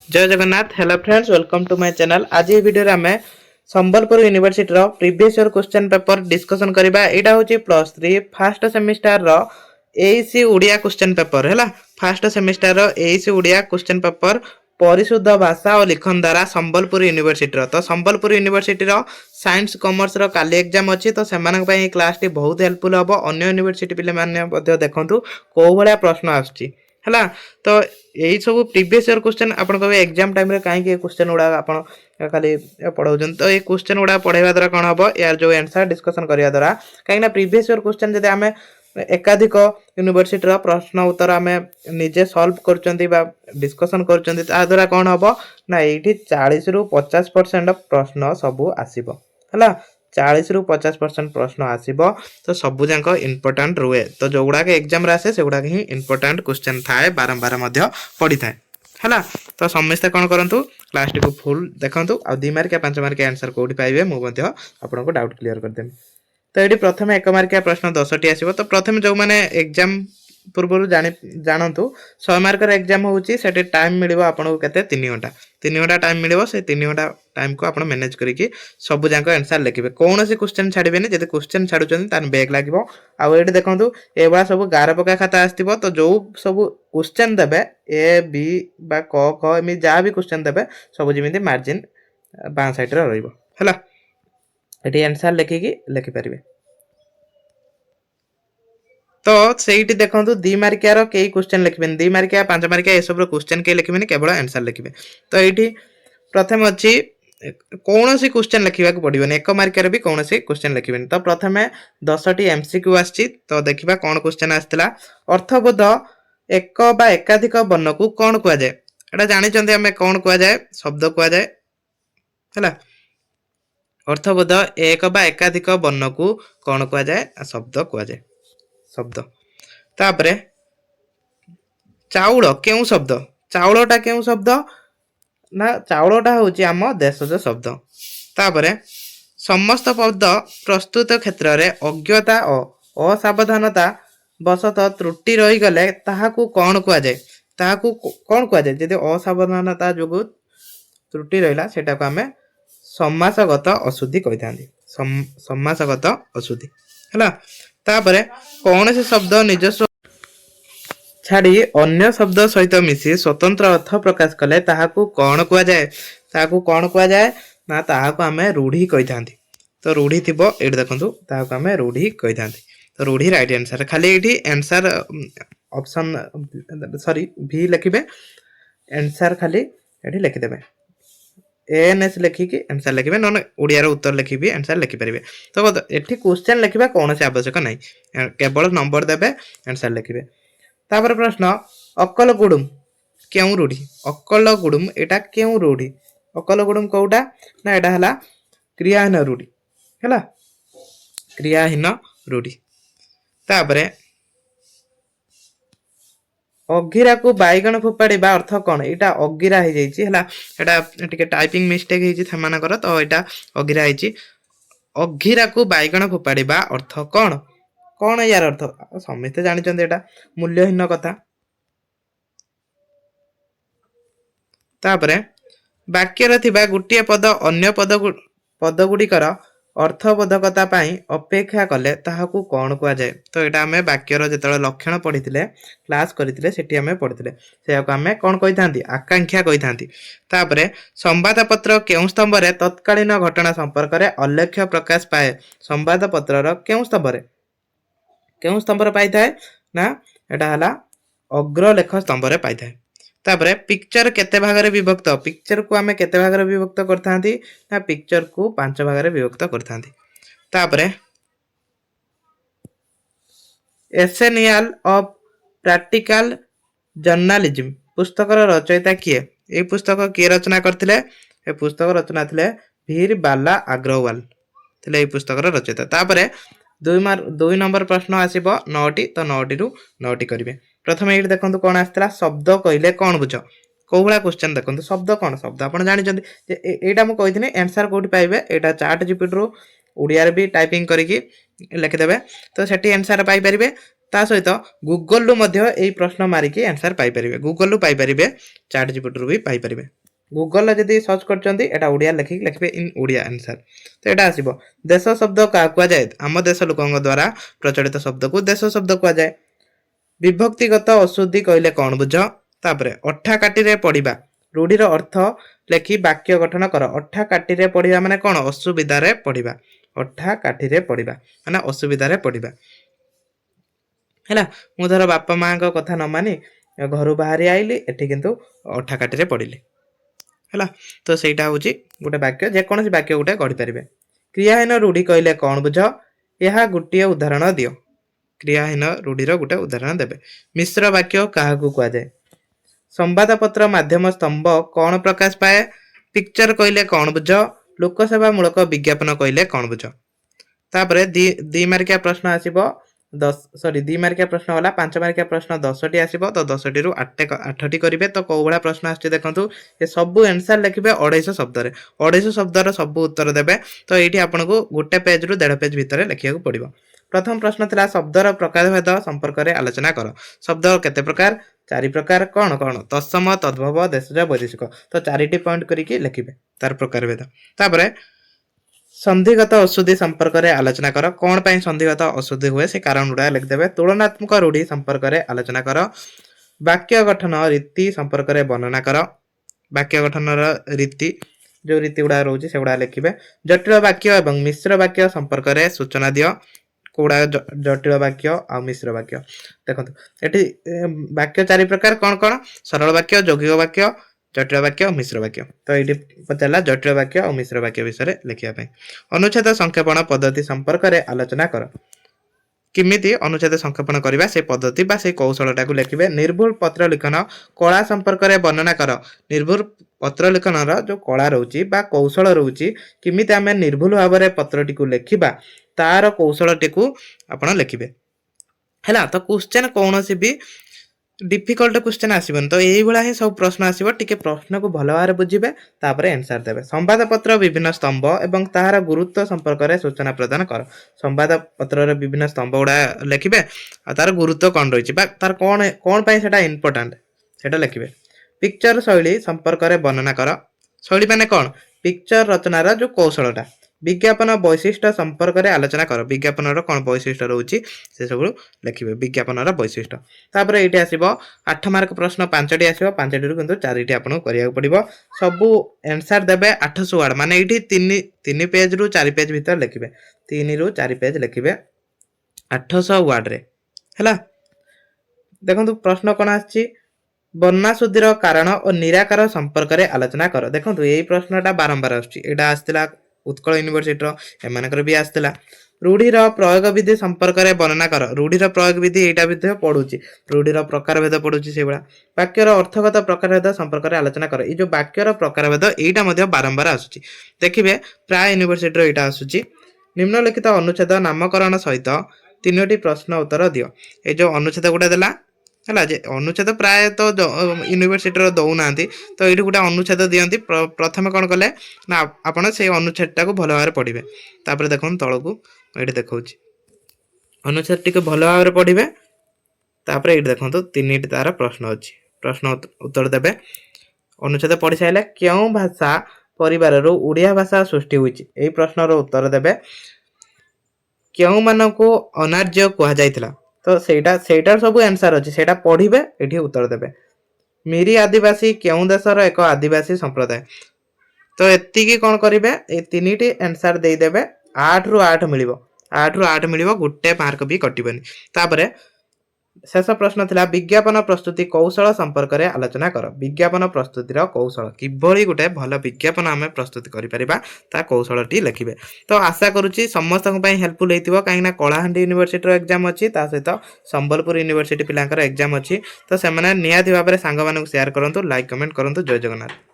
जय Jagannath. Hello friends, welcome to my channel. आज ये वीडियो रे हमें संबलपुर यूनिवर्सिटी रो previous year question paper discussion करबा। एटा होची +3 फर्स्ट सेमिस्टर रो एसी उड़िया क्वेश्चन पेपर हैला। फर्स्ट सेमिस्टर रो एसी उड़िया क्वेश्चन पेपर परिशुद्ध भाषा और लिखन द्वारा संबलपुर यूनिवर्सिटी रो। तो संबलपुर यूनिवर्सिटी रो साइंस कॉमर्स रो काली एग्जाम अछि। तो सेमानक पई क्लास टी बहुत हेल्पफुल हबो। अन्य यूनिवर्सिटी पिले माने मध्ये देखंतु को भलिया प्रश्न आछि हैला। तो यही सब प्रीवियस ईयर क्वेश्चन आपण कहबे एग्जाम टाइम रे काहे के क्वेश्चन उडा आपण खाली पढाउछन। तो ये क्वेश्चन उडा पढाइबा द्वारा कोन हबो, यार जो आंसर डिस्कशन करिया द्वारा काहे ना प्रीवियस ईयर क्वेश्चन जदि हमें एकाधिक यूनिवर्सिटी रो प्रश्न उत्तर हमें निजे सॉल्व करचंती बा डिस्कशन करचंती, ता द्वारा कोन हबो ना एठी 40 रु 50% प्रश्न सबु आसीबो हैला। 40 रु 50% प्रश्न आसीबो। तो सबु जाक इंपोर्टेंट रुए। तो जो गुडा के एग्जाम रे आसे से गुडा के ही इंपोर्टेंट क्वेश्चन थाए, बारंबार मध्य पड़ी थाए हैला। तो समस्त कोन करंतु क्लास टी को फुल देखंतु आ 2 मार्क या 5 मार्क आंसर कोडी पाइबे मु मध्य आपन को डाउट क्लियर कर देम। तो एडी प्रथम 1 मार्क या प्रश्न 10 टी आसीबो। तो प्रथम जो माने एग्जाम पूर्व जानतु 100 मार्क एग्जाम होची, सेटे टाइम मिलिबो आपन को केते 3 घंटा 3 घंटा टाइम मिलिबो। से 3 घंटा टाइम को आपन मैनेज करिकि सब जाक आंसर लिखिबे। कोन से क्वेश्चन छाडिबेनी, जदि क्वेश्चन छाडुचन तान बैक लागिबो। आ एडी देखंतु एबा सब गार पका खाता आस्तिबो। तो जो सब क्वेश्चन देबे ए बी बा क ख एमि जा भी क्वेश्चन देबे सब जिमिति मार्जिन बां साइड रे रहइबो हैला। एटी आंसर लिखिकि लिखि परिबे। तो सेठी देखंतु 2 मार्किया रो केई क्वेश्चन लिखबेन, 2 मार्किया 5 मार्किया ए सब रो क्वेश्चन के लिखबेनी, केवल आंसर लिखबे। तो एठी प्रथम अछि कोनोसी क्वेश्चन लिखिबा को पडिबोनी, 1 मार्किया रे भी कोनोसी क्वेश्चन लिखबेनी। तो प्रथमे 10 टी एमसीक्यू आछि। तो देखिबा कोन क्वेश्चन आस्तिला। अर्थबोध एक बा एकाधिक वर्ण को कोन कुआ जाय। एटा जानि चंदी हमें कोन कुआ जाय, शब्द कुआ जाय हैला। अर्थबोध एक बा एकाधिक वर्ण को कोन कुआ जाय, शब्द कुआ जाय शब्द। तापरे चाउल केउ शब्द, चाउलटा केउ शब्द ना चाउलटा होची आम देशज शब्द। तापरे समस्त पद प्रस्तुत क्षेत्र रे अज्ञता और असावधानता बसत त्रुटि रही गले ताहाकू कोन कुआ जाय, ताहाकू कोन कुआ जाय। जदि असावधानता जोगु त्रुटि रहिला सेटा को हमें समासगत अशुद्धि कहिथांदी, समासगत अशुद्धि हैला। तापरे कौन से शब्द निजस्व छाड़ी अन्य शब्द सहित मिसी स्वतंत्र अर्थ प्रकाश कले ताहाकू कौन कुआ जाए, ताहाकू कौन कुआ जाए ना ताहाकू हमें रूढ़ी कहिथांदी। तो रूढ़ी थिबो एठी देखंतु ताहाकू हमें रूढ़ी कहिथांदी। तो रूढ़ी राइट आंसर। खाली एठी आंसर ऑप्शन सॉरी भी लिखिबे, आंसर खाली एठी लिखि देबे। एएनएस लिखिकी आंसर लिखिबे, न ओडिया रो उत्तर लिखिबे आंसर लिखि परिबे। तो एठी क्वेश्चन लिखिबा कोन से आवश्यक नै, केवल नंबर देबे आंसर लिखिबे। तापर प्रश्न अकल गुडुम केउ रूढ़ी, अकल गुडुम एटा केउ रूढ़ी। अकल गुडुम कोउटा ना एटा हला क्रियाहीन रूढ़ी हैला, क्रियाहीन रूढ़ी। तापरे अगिरा को बैगण फोपाड़ीबा अर्थ कौन, एटा अगिरा हो जाइछि हैला। एटा टिके टाइपिंग मिस्टेक हेछि थमानकर। तो एटा अगिरा हेछि। अगिरा को बैगण फोपाड़ीबा अर्थ कौन, कौन यार अर्थ समस्त जानि चंदे, एटा मूल्यहीन कथा। तापरे वाक्य रे थिबा गुटिया पद अन्य पद गुडिकर अर्थबोधकता पाई अपेक्षा कले ताहाकू कौन कुआ जाए। तो एटा हमें वाक्यर जेतळे लक्षण पढ़िथिले क्लास करिथिले सेठी हमें पढ़िथिले, सेयाको हमें कौन कहिथांती, आकांक्षा कहिथांती। तापरे संवाद पत्र केउ स्तंभ रे तत्कालीन घटना संपर्क रे अलेख्य प्रकाश पाए। संवाद पत्र रो केउ स्तंभ रे पाई थाए ना एटा हला अग्रलेख स्तंभ रे पाई थाए। तापरे पिक्चर केते भाग रे विभक्त, पिक्चर को हमें केते भाग रे विभक्त करथांती ना पिक्चर को 5 भाग रे विभक्त करथांती। तापरे एसेनियल ऑफ प्रैक्टिकल जर्नलिज्म पुस्तक रचयिता किए। ए पुस्तक किए रचना करथिले, ए पुस्तक रचना थिले वीर बाला अग्रवाल थिले ए पुस्तक रचयिता। तापरे 2 नंबर प्रश्न आसीबो 9 टी। तो 9 टी रु 9 टी करिवे। प्रथम एठी देखंतु कोन आस्तिला, शब्द कहिले कोन बुझ। कोहुला क्वेश्चन देखंतु शब्द कोन, शब्द आपण जानि चंदी जे एटा मु कहिथिने आंसर कोठी पाइबे। एटा चैट जीपीटी रु ओडिया रे भी टाइपिंग करिकि लिखि देबे, तो सेठी आंसर पाई परिबे। ତା ସହିତ ଗୁଗଲରୁ ମଧ୍ୟ ଏଇ ପ୍ରଶ୍ନ ମାରିକି ଆନ୍ସର ପାଇପାରିବେ। ଗୁଗଲରୁ ପାଇପାରିବେ, ଚାଟ୍ ଜିପିଟିରୁ ବି ପାଇପାରିବେ। ଗୁଗଲରେ ଯଦି ସର୍ଚ୍ଚ କରିଛନ୍ତି ଏଟା ଓଡ଼ିଆ ଲେଖିକି ଲେଖିବେ ଇନ୍ ଓଡ଼ିଆ ଆନ୍ସର। ତ ଏଟା ଆସିବ। ଦେଶ ଶବ୍ଦ କାହା କୁହାଯାଏ? ଆମ ଦେଶ ଲୋକଙ୍କ ଦ୍ୱାରା ପ୍ରଚଳିତ ଶବ୍ଦକୁ ଦେଶ ଶବ୍ଦ କୁହାଯାଏ। ବିଭକ୍ତିଗତ ଅଶୁଦ୍ଧି କହିଲେ କ'ଣ ବୁଝ? ତାପରେ ଅଠା କାଟିରେ ପଡ଼ିବା ରୂଢ଼ିର ଅର୍ଥ ଲେଖି ବାକ୍ୟ ଗଠନ କର। ଅଠା କାଟିରେ ପଡ଼ିବା ମାନେ କ'ଣ? ଅସୁବିଧାରେ ପଡ଼ିବା। ଅଠା କାଠିରେ ପଡ଼ିବା ମାନେ ଅସୁବିଧାରେ ପଡ଼ିବା ହେଲା। ମୁଁ ଧର ବାପା ମାଙ୍କ କଥା ନ ମାନି ଘରୁ ବାହାରି ଆଇଲି, ଏଠି କିନ୍ତୁ ଅଠା କାଠିରେ ପଡ଼ିଲି ହେଲା। ତ ସେଇଟା ହେଉଛି ଗୋଟେ ବାକ୍ୟ, ଯେକୌଣସି ବାକ୍ୟ ଗୋଟେ ଗଢ଼ିପାରିବେ। କ୍ରିୟାହୀନ ରୂଢ଼ି କହିଲେ କ'ଣ ବୁଝ? ଏହା ଗୋଟିଏ ଉଦାହରଣ ଦିଅ। କ୍ରିୟାହୀନ ରୂଢ଼ିର ଗୋଟେ ଉଦାହରଣ ଦେବେ। ମିଶ୍ର ବାକ୍ୟ କାହାକୁ କୁହାଯାଏ? ସମ୍ବାଦପତ୍ର ମାଧ୍ୟମ ସ୍ତମ୍ଭ କ'ଣ ପ୍ରକାଶ ପାଏ? ପିକ୍ଚର କହିଲେ କ'ଣ ବୁଝ? ଲୋକସେବା ମୂଳକ ବିଜ୍ଞାପନ କହିଲେ କ'ଣ ବୁଝ? ତାପରେ ଦି ମାର୍କିଆ ପ୍ରଶ୍ନ ଆସିବ। 2 ମାର୍କିଆ ପ୍ରଶ୍ନ ଗଲା, 5 ମାର୍କିଆ ପ୍ରଶ୍ନ 10ଟି ଆସିବ। ତ 10ଟିରୁ 8ଟି କରିବେ। ତ କୋଉ ଭଳିଆ ପ୍ରଶ୍ନ ଆସୁଛି ଦେଖନ୍ତୁ। ଏ ସବୁ ଆନ୍ସର ଲେଖିବେ 250 ଶବ୍ଦରେ। 250 ଶବ୍ଦର ସବୁ ଉତ୍ତର ଦେବେ। ତ ଏଇଠି ଆପଣଙ୍କୁ ଗୋଟେ ପେଜରୁ 1.5 ପେଜ ଭିତରେ ଲେଖିବାକୁ ପଡ଼ିବ। ପ୍ରଥମ ପ୍ରଶ୍ନ ଥିଲା ଶବ୍ଦର ପ୍ରକାରଭେଦ ସମ୍ପର୍କରେ ଆଲୋଚନା କର। ଶବ୍ଦ କେତେ ପ୍ରକାର? 4 ପ୍ରକାର। କ'ଣ କ'ଣ? ତତ୍ସମ, ତଦ୍ଭବ, ଦେଶଜ, ବୈଦେଶିକ। ତ 4ଟି ପଏଣ୍ଟ କରିକି ଲେଖିବେ ତାର ପ୍ରକାରଭେଦ। ତାପରେ ସନ୍ଧିଗତ ଅଶୁଦ୍ଧି ସମ୍ପର୍କରେ ଆଲୋଚନା କର। କ'ଣ ପାଇଁ ସନ୍ଧିଗତ ଅଶୁଦ୍ଧି ହୁଏ ସେ କାରଣ ଗୁଡ଼ା ଲେଖିଦେବେ। ତୁଳନାତ୍ମକ ରୂଢ଼ି ସମ୍ପର୍କରେ ଆଲୋଚନା କର। ବାକ୍ୟ ଗଠନ ରୀତି ସମ୍ପର୍କରେ ବର୍ଣ୍ଣନା କର। ବାକ୍ୟ ଗଠନର ରୀତି, ଯେଉଁ ରୀତି ଗୁଡ଼ା ରହୁଛି ସେଗୁଡ଼ା ଲେଖିବେ। ଜଟିଳ ବାକ୍ୟ ଏବଂ ମିଶ୍ର ବାକ୍ୟ ସମ୍ପର୍କରେ ସୂଚନା ଦିଅ। କୋଉଡ଼ା ଜଟିଳ ବାକ୍ୟ ଆଉ ମିଶ୍ର ବାକ୍ୟ ଦେଖନ୍ତୁ। ଏଠି ବାକ୍ୟ 4 ପ୍ରକାର କ'ଣ କ'ଣ? ସରଳ ବାକ୍ୟ, ଯୌଗିକ ବାକ୍ୟ, ଜଟିଳ ବାକ୍ୟ ଆଉ ମିଶ୍ର ବାକ୍ୟ। ତ ଏଇଠି ପଚାରିଲା ଜଟିଳ ବାକ୍ୟ ଆଉ ମିଶ୍ର ବାକ୍ୟ ବିଷୟରେ ଲେଖିବା ପାଇଁ। ଅନୁଚ୍ଛେଦ ସଂକ୍ଷେପଣ ପଦ୍ଧତି ସମ୍ପର୍କରେ ଆଲୋଚନା କର। କେମିତି ଅନୁଚ୍ଛେଦ ସଂକ୍ଷେପଣ କରିବା ସେ ପଦ୍ଧତି ବା ସେ କୌଶଳଟାକୁ ଲେଖିବେ। ନିର୍ଭୁଲ ପତ୍ର ଲିଖନ କଳା ସମ୍ପର୍କରେ ବର୍ଣ୍ଣନା କର। ନିର୍ଭୁଲ ପତ୍ର ଲିଖନର ଯେଉଁ କଳା ରହୁଛି ବା କୌଶଳ ରହୁଛି, କେମିତି ଆମେ ନିର୍ଭୁଲ ଭାବରେ ପତ୍ରଟିକୁ ଲେଖିବା ତାର କୌଶଳଟିକୁ ଆପଣ ଲେଖିବେ ହେଲା। ତ କ୍ୱେଶ୍ଚନ କୌଣସି ବି डिफिकल्ट क्वेश्चन आसबन। तो यही ହିଁ सब प्रश्न आसब। टिके प्रश्न को भल भाव बुझे तापर आंसर देवे। संवादपत्र विभिन्न स्तंभ एवं तार गुरुत्व संपर्क में सूचना प्रदान कर। संवादपत्र विभिन्न स्तंभ गुड़ा लिखे तार गुरुत्व कौन रही तार कौन कौन से इम्पोर्टाट से लिखे। पिक्चर शैली संपर्क में वर्णना कर। शैली माने कौन? पिक्चर रचनार जो कौशलटा। विज्ञापन वैशिष्ट्य संपर्क में आलोचना कर। विज्ञापन कौन वैशिष्ट्य रोचे से सब लिखे। विज्ञापन वैशिष्ट्य तापर ये आसब 8 मार्क प्रश्न 5टी आसो। 5टी किंतु 4टी आपको करा पड़ो। सबू आंसर देवे 800 वार्ड माने ये 3 पेज रु 4 पेज भीतर लिखे। 3 रु 4 पेज लिखे 800 वार्ड रे है। देखो प्रश्न कौन आछि? वर्णाशुद्धिर कारण और निराकार संपर्क में आलोचना कर। देखो यही प्रश्नटा बारंबार आसला उत्कल यूनिवर्सिटी एमानकर भी आसला। रूढ़ीर प्रयोग विधि संपर्क में वर्णना कर। रूढ़ीर प्रयोग विधि यहाँ भी पढ़ुची। रूढ़ीर प्रकारभेद पढ़ुची से भाया। वाक्यर अर्थगत प्रकारभेद संपर्क में आलोचना कर। ये जो वाक्यर प्रकारभेद यहाँ बारंबार आसूची देखिए। प्राय यूनिवर्सिटी यहाँ आसूची। निम्नलिखित अनुच्छेद नामकरण सहित 3टी प्रश्न उत्तर दियो। ये जो अनुच्छेद गुड़ा देला है जे अनुच्छेद प्राय तो यूनिवर्सिटी दौना। तो ये गोटे अनुच्छेद दिखती। प्रथम कौन कले ना आपड़ से अनुच्छेदटा को भल भाव पढ़े। तापर देखो तौक ये देखा अनुच्छेद टी भल भाव पढ़े। तापर ये देखो 3टी तार प्रश्न अच्छी। प्रश्न उत्तर देवे। अनुच्छेद पढ़ी सारे क्यों भाषा परिवार ओडिया भाषा सृष्टि हुई यही प्रश्नर उत्तर देवे। क्यों मानक अनार्य कहुला तो सेटार सब आंसर अच्छी से पढ़े ये उत्तर देवे। मिरी आदिवासी क्यों देशर एक आदिवासी संप्रदाय। तो एतिकी कौन करेंगे ये 3टी आंसर देदेवे। 8 रु 8 मिल 8 रु 8 मिल गोटे मार्क भी कटबनी। तापर शेष प्रश्न थिला विज्ञापन प्रस्तुति कौशल संपर्क में आलोचना कर। विज्ञापन प्रस्तुतिर कौशल किभली गोटे भल विज्ञापन आम प्रस्तुत करा कौशलटी लिखे। तो आशा करुच्ची समस्त हेल्पफुल होता कहीं कलाहांडी यूनिवर्सिटी एग्जाम अच्छी सहित संबलपुर यूनिवर्सिटी पिलांकर एग्जाम अच्छी। तो से निहाती भाव में सांग मानक शेयर करूँ। लाइक कमेंट करूँ। जय जगन्नाथ।